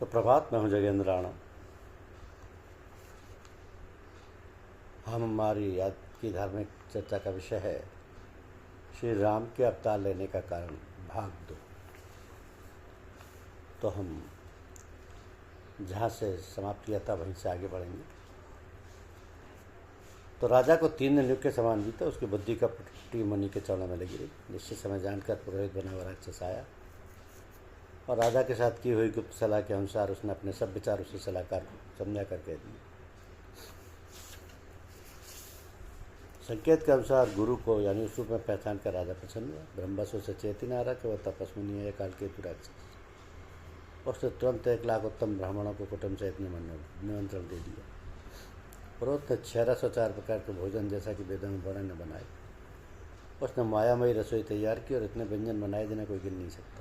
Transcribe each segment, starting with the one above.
तो प्रभात, मैं हूँ जगेंद्र राणा। हमारी आज की धार्मिक चर्चा का विषय है श्री राम के अवतार लेने का कारण, भाग 2। तो हम जहाँ से समाप्त किया था वहीं से आगे बढ़ेंगे। तो राजा को 3 दिन युग के समान बीता, उसकी बुद्धि का पट्टी मुनि के चरणों में लगी रही। निश्चित समय जानकर पुरोहित बना हुआ राक्षस आया और राजा के साथ की हुई गुप्त सलाह के अनुसार उसने अपने सब विचार उसी सलाहकार को समझा कर कह दिए। संकेत के अनुसार गुरु को यानी उस रूप में पहचान कर राजा प्रसन्न हुआ। ब्रह्मवश उसे चेत न आ रहा कि वह तपस्विनी है, काल केतु राक्षस। उसने तुरंत 1 लाख उत्तम ब्राह्मणों को कुटुंब सहित निमंत्रण दे दिया। पुरोहित ने 604 प्रकार के भोजन, जैसा कि वेदों में वर्णन बनाए। उसने मायामयी रसोई तैयार की और इतने व्यंजन बनाए जिन्हें कोई गिन नहीं सकता।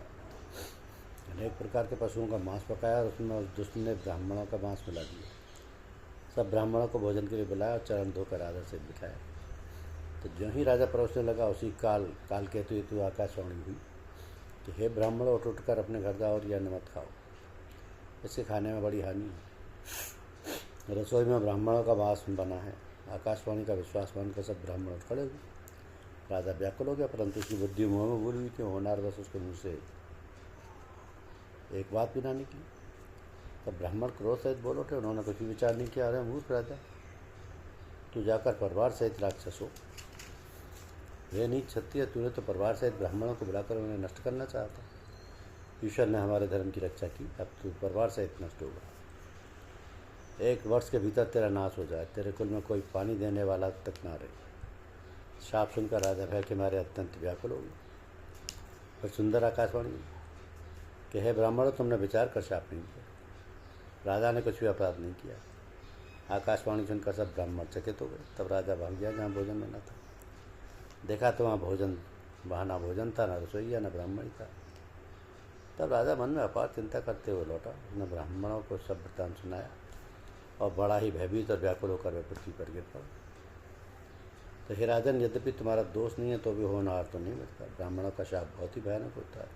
अनेक प्रकार के पशुओं का मांस पकाया और उसमें उस दुष्ट ने ब्राह्मणों का मांस मिला दिया। सब ब्राह्मणों को भोजन के लिए बुलाया और चरण धोकर आदर से बिठाया। तो ज्यों ही राजा परोसने लगा, उसी काल केतु हेतु आकाशवाणी हुई कि हे ब्राह्मणों, उठ कर अपने घर जाओ और यह न मत खाओ, इससे खाने में बड़ी हानि है। रसोई में ब्राह्मणों का मांस बना है। आकाशवाणी का विश्वास मानकर सब ब्राह्मण उठ खड़े हुए। राजा व्याकुल हो गया, परंतु उसकी बुद्धि मुँह में भूल हुई थी। होनार बस उसके मुँह से एक बात भी ना निकली। तब ब्राह्मण क्रोध सहित बोल उठे। उन्होंने कुछ भी विचार नहीं किया। अरे मूर्ख राजा, तू जाकर परिवार सहित राक्षस हो। वे नीच क्षत्रिय, तूने तो परिवार सहित ब्राह्मणों को बुलाकर उन्हें नष्ट करना चाहता। ईश्वर ने हमारे धर्म की रक्षा की, अब तू परिवार सहित नष्ट होगा। 1 वर्ष के भीतर तेरा नाश हो जाए, तेरे कुल में कोई पानी देने वाला तक ना रहे। शाप सुनकर राजा भय के मारे अत्यंत व्याकुल हो गए। फिर सुंदर आकाशवाणी कि हे ब्राह्मणों, तुमने विचार कर शाप नहीं किया। राजा ने कुछ भी अपराध नहीं किया। आकाशवाणी सुनकर सब ब्राह्मण चकित हो गए। तब राजा भाग गया जहाँ भोजन बना था। देखा तो वहाँ ना भोजन था, ना रसोईया, न ब्राह्मण था। तब राजा मन में अपार चिंता करते हुए लौटा। उसने ब्राह्मणों को सब वृत्तांत सुनाया और बड़ा ही भयभीत और व्याकुल होकर वह पृथ्वी पर गिर पड़ा। तो हे राजन, यद्यपि तुम्हारा दोष नहीं है तो भी होनहार तो नहीं मिलता। ब्राह्मणों का शाप बहुत ही भयानक होता है,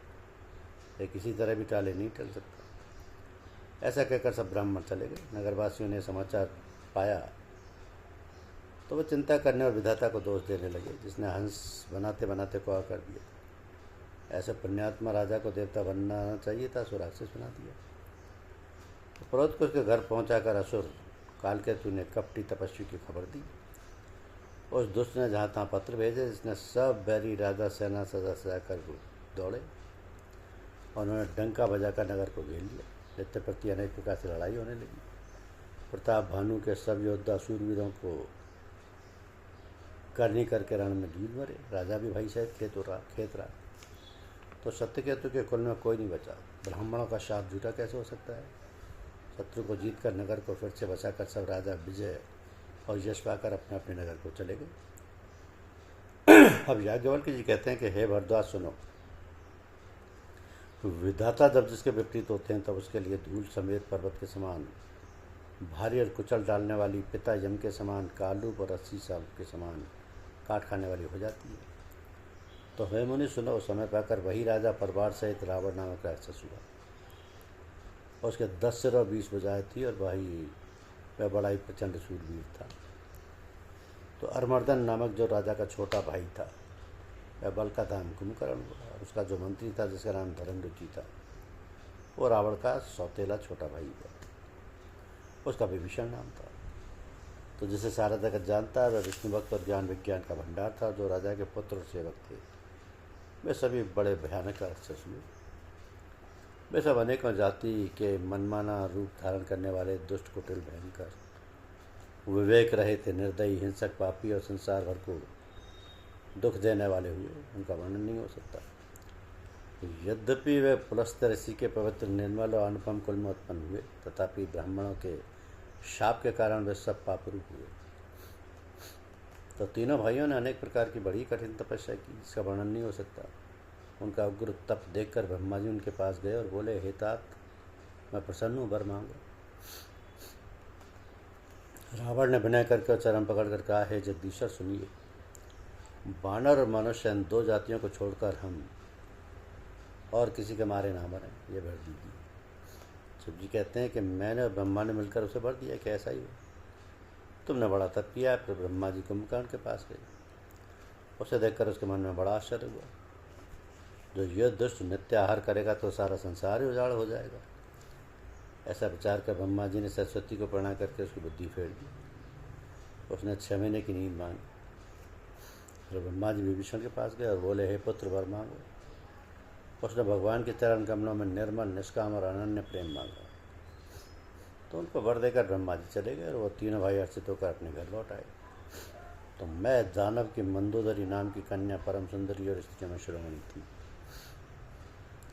ये किसी तरह भी टाले नहीं टल सकता। ऐसा कहकर सब ब्राह्मण चले गए। नगरवासियों ने समाचार पाया तो वह चिंता करने और विधाता को दोष देने लगे, जिसने हंस बनाते बनाते को कर दिया। ऐसे पुण्यात्मा राजा को देवता बनना चाहिए था, सो राक्षस बना दिया। तो पुरोहित को उसके घर पहुंचाकर असुर कालकेतु ने कपटी तपस्वी की खबर दी। उस दुष्ट ने जहाँ तहाँ पत्र भेजे, जिसने सब बैरी राजा सेना सजा कर दौड़े और उन्होंने डंका बजाकर नगर को घेर लिया। नित्य प्रति अनेक प्रकार से लड़ाई होने लगी। प्रताप भानु के सब योद्धा शूरवीरों को करनी करके रण में ढील मरे। राजा भी भय सहित खेत रहा। तो सत्यकेतु के कुल में कोई नहीं बचा। ब्राह्मणों का शाप झूठा कैसे हो सकता है। शत्रु को जीत कर नगर को फिर से बचाकर सब राजा विजय और यश पाकर अपने अपने नगर को चले गए। अब याज्ञवल्क्य जी कहते हैं कि हे भरद्वाज, सुनो। विधाता जब जिसके विपरीत होते हैं तब उसके लिए धूल समेत पर्वत के समान भारी और कुचल डालने वाली, पिता यम के समान कालूप और रस्सी सांप के समान काट खाने वाली हो जाती है। तो हे मुनि सुनो, समय पाकर वही राजा परिवार सहित रावण नामक राक्षस हुआ। उसके 10 सिर और 20 भुजाएं थी और वह बड़ा ही प्रचंड शूरवीर था। तो अरमर्दन नामक जो राजा का छोटा भाई था, वह बल का धाम कुंभकर्ण हुआ। और उसका जो मंत्री था, जिसका नाम धर्मरुचि था, वो रावण का सौतेला छोटा भाई हुआ। उसका विभीषण नाम था। तो जिसे सारा जगत जानता है, वह विष्णु भक्त और ज्ञान विज्ञान का भंडार था। जो राजा के पुत्र और सेवक थे, वे सभी बड़े भयानक राक्षस हुए। वे सब अनेकों जाति के मनमाना रूप धारण करने वाले दुष्ट, कुटिल, भयंकर, विवेक रहित, निर्दयी, हिंसक, पापी और संसार भर को दुख देने वाले हुए। उनका वर्णन नहीं हो सकता। यद्यपि वे पुलस्त्य ऋषि के पवित्र, निर्मल और अनुपम कुल में उत्पन्न हुए, तथापि ब्राह्मणों के शाप के कारण वे सब पापरूप हुए। तो तीनों भाइयों ने अनेक प्रकार की बड़ी कठिन तपस्या की, जिसका वर्णन नहीं हो सकता। उनका उग्र तप देखकर ब्रह्मा जी उनके पास गए और बोले, हे तात, मैं प्रसन्न हूँ, वर मांगो। रावण ने विनय करके चरण पकड़कर कहा, हे जगदीश्वर, सुनिए। वानर और मनुष्य इन 2 जातियों को छोड़कर हम और किसी के मारे ना मरें, ये वर दीजिए। शिव जी कहते हैं कि मैंने और ब्रह्मा ने मिलकर उसे वर दिया कि ऐसा ही हो। तुमने बड़ा तप किया है। फिर ब्रह्मा जी कुंभकर्ण के पास गए। उसे देखकर उसके मन में बड़ा आश्चर्य हुआ। जो यह दुष्ट नित्य आहार करेगा तो सारा संसार ही उजाड़ हो जाएगा। ऐसा विचार कर ब्रह्मा जी ने सरस्वती को प्रणाम करके उसकी बुद्धि फेर दी। उसने 6 महीने की नींद मांगी। फिर ब्रह्मा जी विभीषण के पास गए और बोले, हे पुत्र वर मांगो। उसने भगवान के चरण कमलों में निर्मल निष्काम और अनन्य प्रेम मांगा। तो उनको वर देकर ब्रह्मा जी चले गए और वो तीनों भाई हर्षित होकर अपने घर लौट आए। तो मैं दानव की मंदोदरी नाम की कन्या परम सुंदरी और स्त्री में शिरोमणि थी।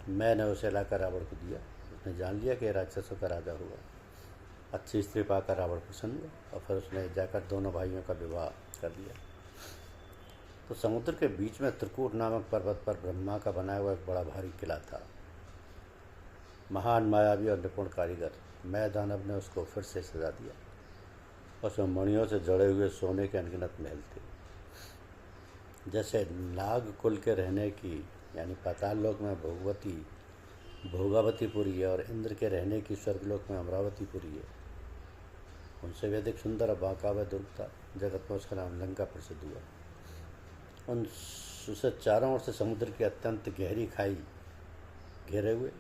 मैंने उसे लाकर रावण को दिया। उसने जान लिया कि राक्षसों का राजा होगा। अच्छी स्त्री पाकर रावण प्रसन्न हुआ और फिर उसने जाकर दोनों भाइयों का विवाह कर दिया। तो समुद्र के बीच में त्रिकूट नामक पर्वत पर ब्रह्मा का बनाया हुआ एक बड़ा भारी किला था। महान मायावी और निपुण कारीगर मैं दानव ने उसको फिर से सजा दिया। उसमें मणियों से जड़े हुए सोने के अनगिनत महल थे। जैसे नाग कुल के रहने की यानी पाताल लोक में भोगावतीपुरी है और इंद्र के रहने की स्वर्गलोक में अमरावतीपुरी है, उनसे भी अधिक सुंदर और बांकावा दुर्ग था। जगत में उसका नाम लंका प्रसिद्ध हुआ। उसे चारों ओर से समुद्र की अत्यंत गहरी खाई घेरे हुए।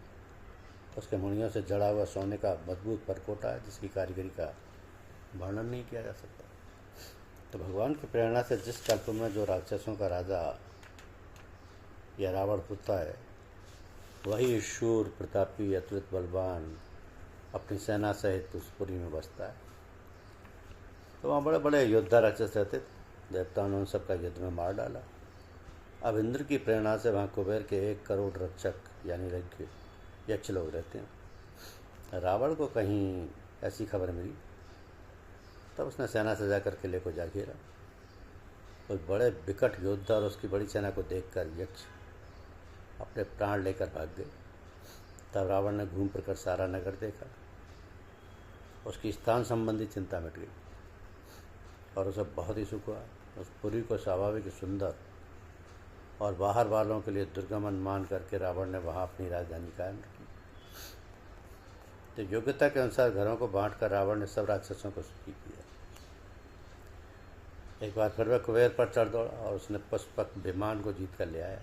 उसके मणियों से जड़ा हुआ सोने का मजबूत परकोटा है, जिसकी कारीगरी का वर्णन नहीं किया जा सकता। तो भगवान की प्रेरणा से जिस कल्प में जो राक्षसों का राजा या रावण होता है, वही शूर प्रतापी अतुलित बलवान अपनी सेना सहित उस पुरी में बसता है। तो वहाँ बड़े बड़े योद्धा राक्षस रहते थे। देवताओं ने उन सबका युद्ध में मार डाला। अब इंद्र की प्रेरणा से वहाँ कुबेर के 1 करोड़ रक्षक यानी यक्ष लोग रहते हैं। रावण को कहीं ऐसी खबर मिली, तब उसने सेना सजा कर किले को जा घेरा। उस बड़े विकट योद्धा और उसकी बड़ी सेना को देखकर यक्ष अपने प्राण लेकर भाग गए। तब रावण ने घूम फिर कर सारा नगर देखा। उसकी स्थान संबंधी चिंता मिट गई और उसे बहुत ही सुख हुआ। उस पुरी को स्वाभाविक सुंदर और बाहर वालों के लिए दुर्गमन मान करके रावण ने वहाँ अपनी राजधानी कायम रखी। तो योग्यता के अनुसार घरों को बांटकर रावण ने सब राक्षसों को सुखी किया। एक बार फिर वह कुबेर पर चढ़ दौड़ा और उसने पुष्पक विमान को जीत कर ले आया।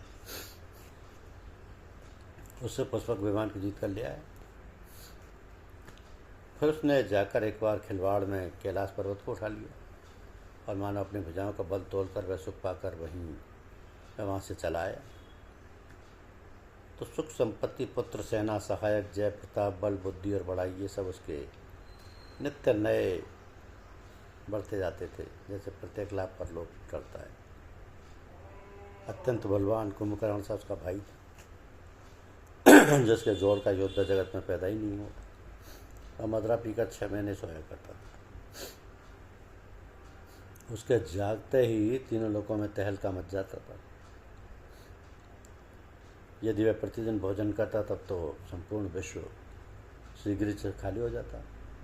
फिर उसने जाकर एक बार खिलवाड़ में कैलाश पर्वत को उठा लिया और मानो अपनी भुजाओं का बल तोड़कर वह सुख पाकर वहाँ से चला आया। तो सुख संपत्ति पुत्र सेना सहायक जय प्रताप बल बुद्धि और बड़ाई ये सब उसके नित्य नए बढ़ते जाते थे, जैसे प्रत्येक लाभ पर लोग चढ़ता है। अत्यंत बलवान कुंभकर्ण सा उसका भाई था, जिसके जोड़ का योद्धा जगत में पैदा ही नहीं हुआ और मदरा पीकर 6 महीने सोया करता था। उसके जागते ही तीनों लोकों में तहलका मच जाता था। यदि वह प्रतिदिन भोजन करता तब तो संपूर्ण विश्व शीघ्र से खाली हो जाता।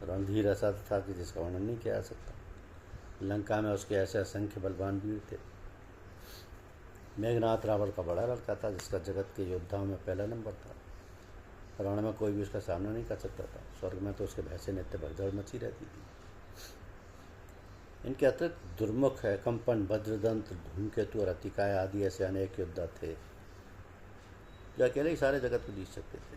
रणधीर ऐसा था कि जिसका वर्णन नहीं किया जा सकता। लंका में उसके ऐसे असंख्य बलवान वीर थे। मेघनाथ रावण का बड़ा लड़का था, जिसका जगत के योद्धाओं में पहला नंबर था। रण में कोई भी उसका सामना नहीं कर सकता था। स्वर्ग में तो उसके भय से नित्य भगदड़ मची रहती थी। इनके अतिरिक्त दुर्मुख है कंपन वज्रदंत धूमकेतु और अतिकाय आदि ऐसे अनेक योद्धा थे जो अकेले ही सारे जगत को जीत सकते थे।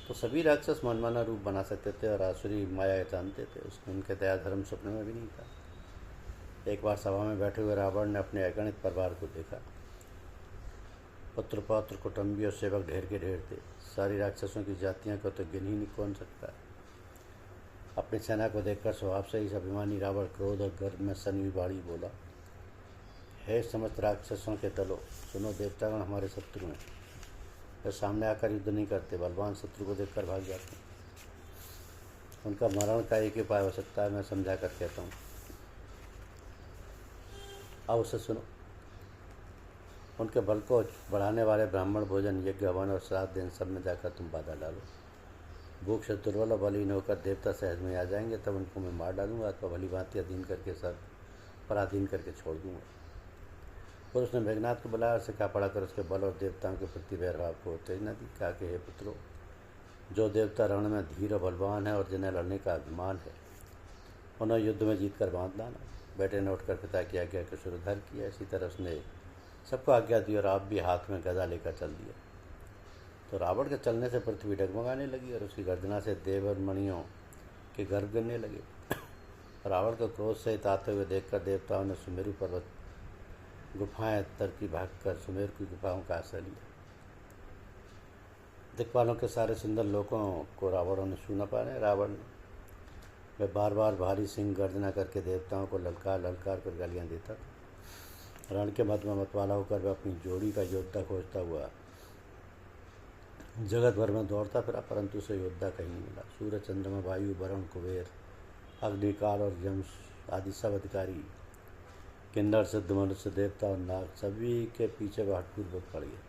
तो सभी राक्षस मनमाना रूप बना सकते थे और आसुरी माया जानते थे। उसमें उनके दया धर्म सपने में भी नहीं था। एक बार सभा में बैठे हुए रावण ने अपने अगणित परिवार को देखा। पुत्र पौत्र कुटुंबी और सेवक ढेर के ढेर थे। सारी राक्षसों की जातियों को तो गिन ही नहीं कौन सकता है। अपनी सेना को देखकर स्वभाव से ही अभिमानी रावण क्रोध और गर्व में सनी बाड़ी बोला, हे समस्त राक्षसों के दलों, सुनो, देवतागण हमारे शत्रु हैं। वे सामने आकर युद्ध नहीं करते, बलवान शत्रु को देखकर भाग जाते हैं। उनका मरण का एक ही उपाय हो सकता है, मैं समझा कर कहता हूँ। अब उसे सुनो। उनके बल को बढ़ाने वाले ब्राह्मण भोजन यज्ञ हवन और श्राद्ध इन सब में जाकर तुम बाधा डालो। भूख से दुर्बल और बलहीन होकर देवता सहज में आ जाएंगे, तब उनको मैं मार डालूंगा अथवा भली भांति अधीन करके सब पराधीन करके छोड़ दूंगा। और उसने मेघनाथ को बुलाया और सिखा पढ़ाकर उसके बल और देवताओं के प्रति वैरभाव को उत्तेजना दी। कहा कि हे पुत्रों, जो देवता रण में धीर और बलवान है और जिन्हें लड़ने का अभिमान है, उन्हें युद्ध में जीत कर बांध लाना। बेटे ने उठकर पिता की आज्ञा को शिरोधार्य किया। इसी तरह उसने सबको आज्ञा दी और आप भी हाथ में गदा लेकर चल दिया। तो रावण के चलने से पृथ्वी डगमगाने लगी और उसकी गर्जना से देव और मणियों के गर्भ गिरने लगे। रावण को क्रोध सहित आते हुए देखकर देवताओं ने सुमेरु पर्वत गुफाएं तरकी भागकर सुमेरु की गुफाओं का आश्रय लिया। दिक्पालों के सारे सुंदर लोगों को रावणों ने छू न पाने। रावण वे बार बार भारी सिंह गर्जना करके देवताओं को ललकार ललकार कर गालियाँ देता था। रण के मध्य में मतवाला होकर वह अपनी जोड़ी का योद्धा खोजता हुआ जगत भर में दौड़ता फिरा, परंतु उसे योद्धा कहीं नहीं मिला। सूर्य, चंद्रमा, वायु, वरुण, कुबेर, अग्निकाल और यम आदि सब अधिकारी, किन्नर, सिद्ध, मनुष्य, देवता और नाग सभी के पीछे वह हठपूर्वक पड़ गए।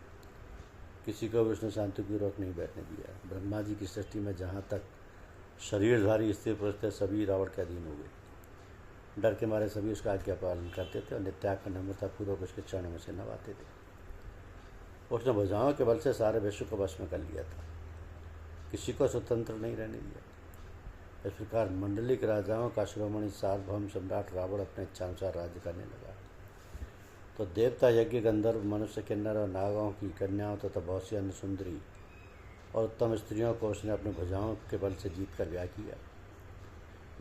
किसी को विष्णु शांतिपूर्वक नहीं बैठने दिया। ब्रह्मा जी की सृष्टि में जहाँ तक शरीरधारी स्त्री पुरुष थे, सभी रावण के अधीन हो गए। डर के मारे सभी उसका आज्ञा पालन करते थे और नित्याग नम्रतापूर्वक उसके चरणों में से नवाते थे। उसने भुजाओं के बल से सारे विश्व को वश में कर लिया था, किसी को स्वतंत्र नहीं रहने दिया। इस प्रकार मंडलिक राजाओं का शिरोमणि सार्वभौम सम्राट रावण अपने इच्छानुसार राज्य करने लगा। तो देवता, यज्ञ, गंधर्व, मनुष्य, किन्नर और नागों की कन्याओं तथा बहुत सी अन्य सुंदरी और उत्तम स्त्रियों को उसने अपने भुजाओं के बल से जीत कर ब्याह किया।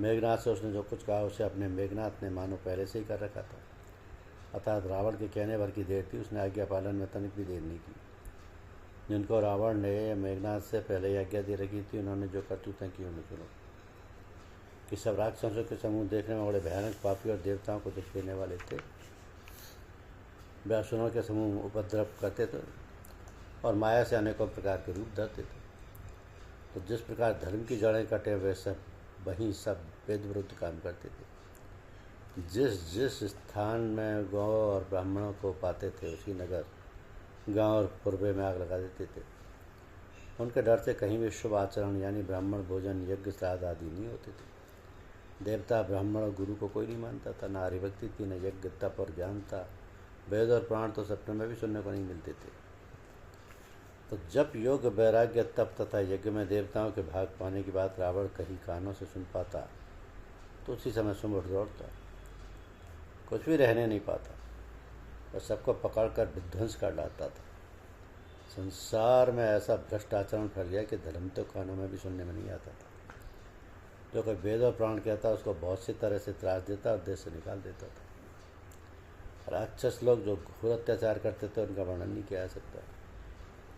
मेघनाथ से उसने जो कुछ कहा उसे अपने मेघनाथ ने मानो पहले से ही कर रखा था। अर्थात रावण के कहने भर की देर थी, उसने आज्ञा पालन में तनिक भी देर नहीं की। जिनको रावण ने मेघनाथ से पहले आज्ञा दे रखी थी, उन्होंने जो करतूतें की उन्हें सुनो कि सब राक्षसों के समूह देखने में बड़े भयानक, पापी और देवताओं को दुख देने वाले थे। वे असुरों के समूह उपद्रव करते थे और माया से अनेकों प्रकार के रूप धरते थे। तो जिस प्रकार धर्म की जड़ें कटे वे सब वहीं सब वेद विरुद्ध काम करते थे। जिस जिस स्थान में गौ और ब्राह्मणों को पाते थे, उसी नगर, गांव और पूर्वे में आग लगा देते थे। उनके डर से कहीं भी शुभ आचरण यानी ब्राह्मण भोजन, यज्ञ, श्राद्ध आदि नहीं होते थे। देवता, ब्राह्मण और गुरु को कोई नहीं मानता था। न हरिभक्ति थी, न यज्ञ, तप और ज्ञान था। वेद और प्राण तो सपने में भी सुनने को नहीं मिलते थे। तो जब योग, वैराग्य, तप तथा यज्ञ में देवताओं के भाग पाने की बात रावण कहीं कानों से सुन पाता, तो उसी समय सुन उठ दौड़ता, कुछ भी रहने नहीं पाता, वह सबको पकड़कर विध्वंस कर डालता था। संसार में ऐसा भ्रष्ट आचरण फैल गया कि धर्म तो कानों में भी सुनने में नहीं आता था। जो कोई वेद और प्राण कहता, उसको बहुत सी तरह से त्रास देता और देश से निकाल देता था। राक्षस लोग जो घोर अत्याचार करते थे, उनका वर्णन नहीं किया जा सकता।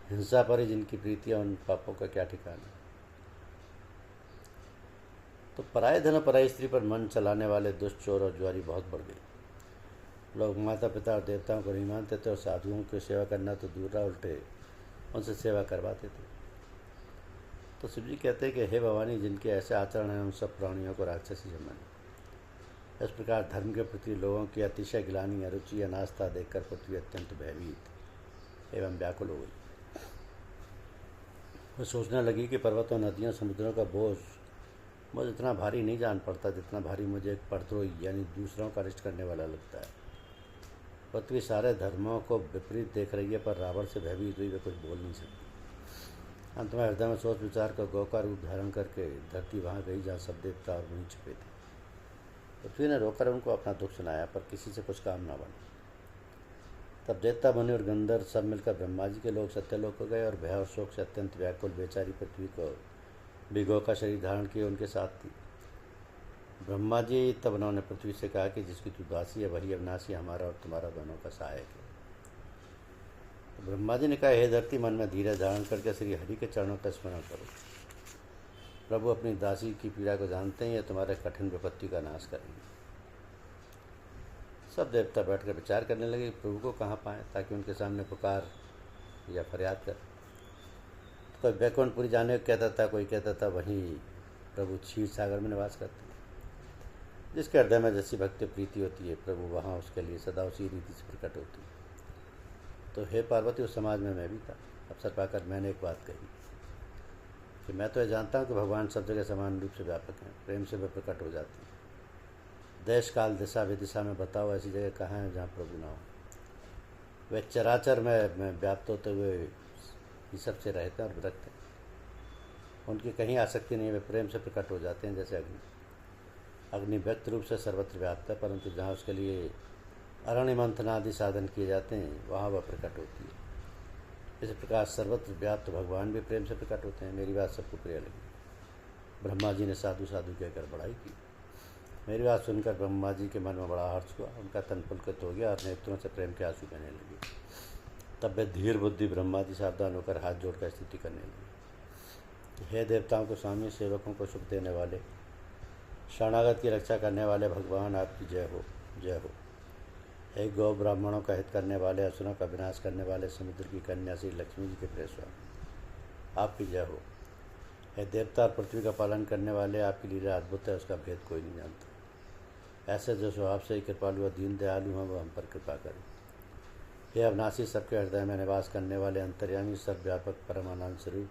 हिंसा पर ही जिनकी प्रीति है, उन पापों का क्या ठिकाना। तो पराये धन, पराई स्त्री पर मन चलाने वाले दुष्ट, चोर और जुआरी बहुत बढ़ गए। लोग माता पिता और देवताओं को नहीं मानते थे और साधुओं की सेवा करना तो दूर रहा, उल्टे उनसे सेवा करवाते थे। तो शिव जी कहते हैं कि हे भवानी, जिनके ऐसे आचरण हैं, उन सब प्राणियों को राक्षसी समझ। इस प्रकार धर्म के प्रति लोगों की अतिशय ग्लानि, अरुचि, अनास्था देखकर पृथ्वी अत्यंत भयभीत एवं व्याकुल हो गई। वह सोचने लगी कि पर्वतों, नदियों, समुद्रों का बोझ मुझे इतना भारी नहीं जान पड़ता जितना भारी मुझे एक परद्रोही यानी दूसरों का अनिष्ट करने वाला लगता है। पृथ्वी सारे धर्मों को विपरीत देख रही है, पर रावण से भयभीत हुई वे कुछ बोल नहीं सकती। अंत में हृदय में सोच विचार कर गौ का रूप धारण करके धरती वहाँ गई जहाँ सब देवता और मुनि छिपे थे। पृथ्वी ने रोकर उनको अपना दुख सुनाया, पर किसी से कुछ काम ना बना। तब देवता, मुनि और गंधर्व सब मिलकर ब्रह्मा जी के लोग सत्यलोक को गए और भय और शोक से अत्यंत व्याकुल बेचारी पृथ्वी को भी गौ का शरीर धारण किए उनके साथ थी। ब्रह्मा जी तब उन्होंने पृथ्वी से कहा कि जिसकी तू दासी है, वही अविनाशी हमारा और तुम्हारा दोनों का सहायक है। तो ब्रह्मा जी ने कहा, हे धरती, मन में धीरज धारण करके श्री हरि के चरणों का स्मरण करो। प्रभु अपनी दासी की पीड़ा को जानते हैं, ये तुम्हारे कठिन विपत्ति का नाश करेंगे। सब देवता बैठकर विचार करने लगे प्रभु को कहाँ पाएं ताकि उनके सामने पुकार या फरियाद कर। तो कोई बैकुंठपुरी जाने को कहता था, कोई कहता था वहीं प्रभु क्षीर सागर में निवास करते हैं। जिसके हृदय में जैसी भक्ति प्रीति होती है, प्रभु वहाँ उसके लिए सदा उसी रीति से प्रकट होती है। तो हे पार्वती, उस समाज में मैं भी था। अवसर पाकर मैंने एक बात कही कि मैं तो ये जानता हूँ कि भगवान सब जगह समान रूप से व्यापक हैं, प्रेम से वे प्रकट हो जाते हैं। देश, काल, दिशा, विदिशा में बताओ ऐसी जगह कहाँ है जहाँ प्रभु ना हो। वे चराचर में व्याप्त होते हुए ही सबसे रहते हैं और विरक्त हैं। उनकी कहीं आसक्ति नहीं, वे प्रेम से प्रकट हो जाते हैं जैसे अग्नि। अग्नि व्यक्त रूप से सर्वत्र व्याप्त है, परंतु जहाँ उसके लिए अरण्य मंथन आदि साधन किए जाते हैं वहाँ वह प्रकट होती है। इस प्रकार सर्वत्र व्याप्त भगवान भी प्रेम से प्रकट होते हैं। मेरी बात सबको प्रिय लगी। ब्रह्मा जी ने साधु साधु कहकर बड़ाई की। मेरी बात सुनकर ब्रह्मा जी के मन में बड़ा हर्ष हुआ, उनका तन पुलकित हो गया और नेत्रों से प्रेम के आंसू बहने लगे। तब वे धीर बुद्धि ब्रह्मा जी सावधान होकर हाथ जोड़कर स्तुति करने लगे। हे देवताओं को स्वामी, सेवकों को सुख देने वाले, शरणागत की रक्षा करने वाले भगवान, आपकी जय हो, जय हो। हे गौ ब्राह्मणों का हित करने वाले, असुरों का विनाश करने वाले, समुद्र की कन्या श्री लक्ष्मी जी के प्रिय स्वामी, आपकी जय हो। हे देवता और पृथ्वी का पालन करने वाले, आपकी लीला अद्भुत है, उसका भेद कोई नहीं जानता। ऐसे जो स्वभाव से ही कृपालु और दीन दयालु हैं वो हम पर कृपा करें। हे अविनाशी, सबके हृदय में निवास करने वाले, अंतर्यामी, सब व्यापक, परमानंद स्वरूप,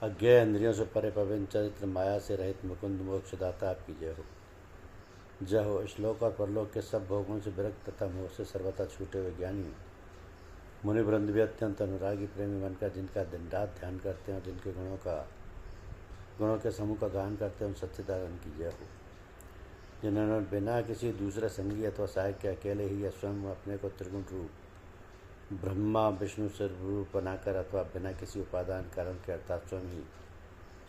अज्ञेय इंद्रियों से परे पवित्र चरित्र, माया से रहित मुकुंद मोक्षदाता, आपकी जय हो, जय हो। श्लोक और परलोक के सब भोगों से विरक्त तथा मोह से सर्वथा छूटे हुए ज्ञानी मुनिवृंद भी अत्यंत अनुरागी प्रेमी बनकर जिनका दिन रात ध्यान करते हैं और जिनके गुणों के समूह का गान करते हैं, उन सच्चिदानंद की जय हो। जिन्होंने बिना किसी दूसरे संगी अथवा सहायक के अकेले ही या स्वयं अपने को त्रिगुण रूप ब्रह्मा विष्णु स्वरूप बनाकर अथवा बिना किसी उपादान कारण के अर्थात स्वयं ही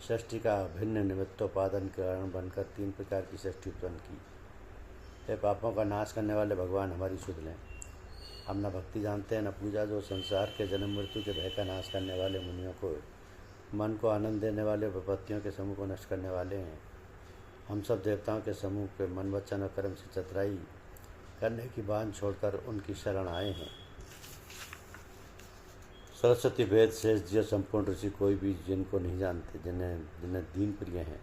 सृष्टि का भिन्न निमित्तोपादान कारण बनकर 3 प्रकार की सृष्टि उत्पन्न की। हे पापों का नाश करने वाले भगवान, हमारी सुध लें। हम न भक्ति जानते हैं न पूजा, जो संसार के जन्म मृत्यु के भय का नाश करने वाले, मुनियों को मन को आनंद देने वाले, विपत्तियों के समूह को नष्ट करने वाले हैं। हम सब देवताओं के समूह के मन वचन और कर्म से चतुराई करने की बांध छोड़कर उनकी शरण आए हैं। सरस्वती, वेद, शेष, जिय, संपूर्ण ऋषि कोई भी जिनको नहीं जानते, जिन्हें दीन प्रिय हैं,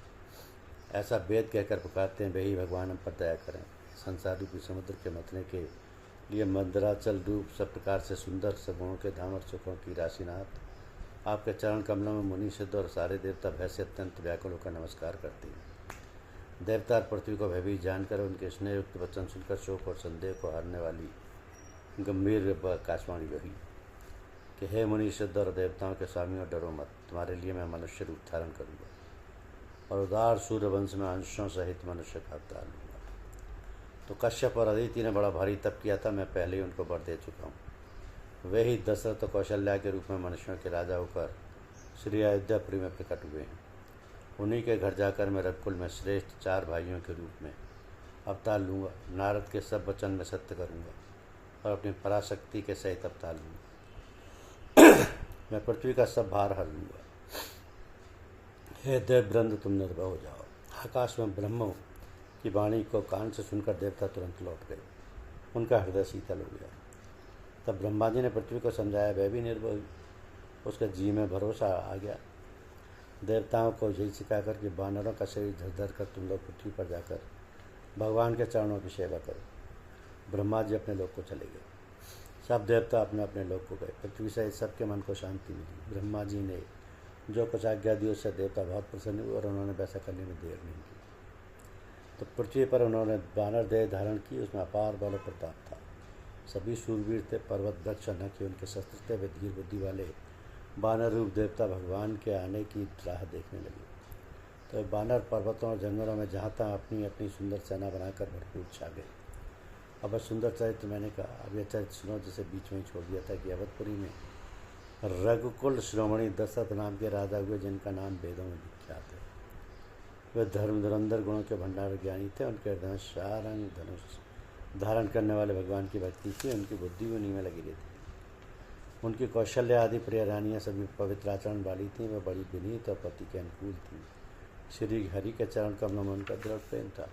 ऐसा वेद कहकर पुकारते हैं, वे ही भगवान हम पर दया करें। संसार रूपी समुद्र के मथने के लिए मंदराचल रूप सब प्रकार से सुंदर सगुणों के धाम और सुखों की राशिनाथ, आपके चरण कमलों में मुनि सिद्ध और सारे देवता भय से अत्यंत व्याकुल होकर नमस्कार करते हैं। देवता और पृथ्वी को भयभीत जानकर उनके स्नेहयुक्त वचन सुनकर शोक और संदेह को हारने वाली गंभीर आकाशवाणी रही कि हे मुनि सिद्ध और देवताओं के स्वामियों, डरो मत, तुम्हारे लिए मैं मनुष्य रूप धारण करूँगा और उदार सूर्यवंश में अंशों सहित मनुष्य का अवतार लूँगा। तो कश्यप और अदिति ने बड़ा भारी तप किया था, मैं पहले ही उनको वर दे चुका हूँ। वे ही दशरथ और कौशल्या के रूप में मनुष्यों के राजा होकर श्री अयोध्यापुरी में प्रकट हुए हैं। उन्हीं के घर जाकर मैं रघुकुल में श्रेष्ठ 4 भाइयों के रूप में अवतार लूँगा। नारद के सब वचन में सत्य करूँगा और अपनी पराशक्ति के सहित अवतार लूँगा। मैं पृथ्वी का सब भार हर लूँगा। हे देववृंद, तुम निर्भय हो जाओ। आकाश में ब्रह्म की वाणी को कान से सुनकर देवता तुरंत लौट गए, उनका हृदय शीतल हो गया। तब ब्रह्मा जी ने पृथ्वी को समझाया, वह भी निर्भय हुई, उसके जी में भरोसा आ गया। देवताओं को यही सिखाकर कि वानरों का शरीर धर धर कर तुम लोग पृथ्वी पर जाकर भगवान के चरणों की सेवा करो। ब्रह्मा जी अपने लोक को चले गए। सब देवता अपने अपने लोक को गए। पृथ्वी सहित सबके मन को शांति मिली। ब्रह्मा जी ने जो कुछ आज्ञा दी उससे देवता बहुत प्रसन्न हुए और उन्होंने वैसा करने में देर नहीं की। तो पृथ्वी पर उन्होंने वानर देह धारण की, उसमें अपार बल प्रताप था। सभी शूरवीर थे, पर्वत वृक्ष न कि उनके शस्त्र थे। वे धीर बुद्धि वाले वानर रूप देवता भगवान के आने की राह देखने लगे। तो वानर पर्वतों और जंगलों में जहाँ तहाँ अपनी अपनी सुंदर सेना बनाकर भरपूर छा गए। अब सुंदर चरित्र मैंने कहा, अब यह चरित्र सुनो जिसे बीच में ही छोड़ दिया था कि अवधपुरी में रघुकुल श्रोमणी दशरथ नाम के राजा हुए, जिनका नाम वेदों में विख्यात है। वे धर्म धुरंधर गुणों के भंडार ज्ञानी थे। उनके हृदय सारंग धनुष धारण करने वाले भगवान की भक्ति थी। उनकी बुद्धि उन्हीं में लगी रहती। उनकी कौशल्या आदि प्रिय रानियाँ सभी पवित्र आचरण वाली थीं। वह बड़ी विनीत और पति के अनुकूल थीं। श्री हरि के चरण कमलों में उनका दृढ़ प्रेम था।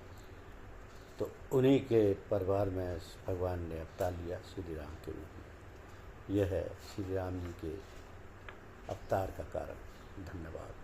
तो उन्हीं के परिवार में भगवान ने अवतार लिया श्री राम के रूप में। यह है श्री राम जी के अवतार का कारण। धन्यवाद।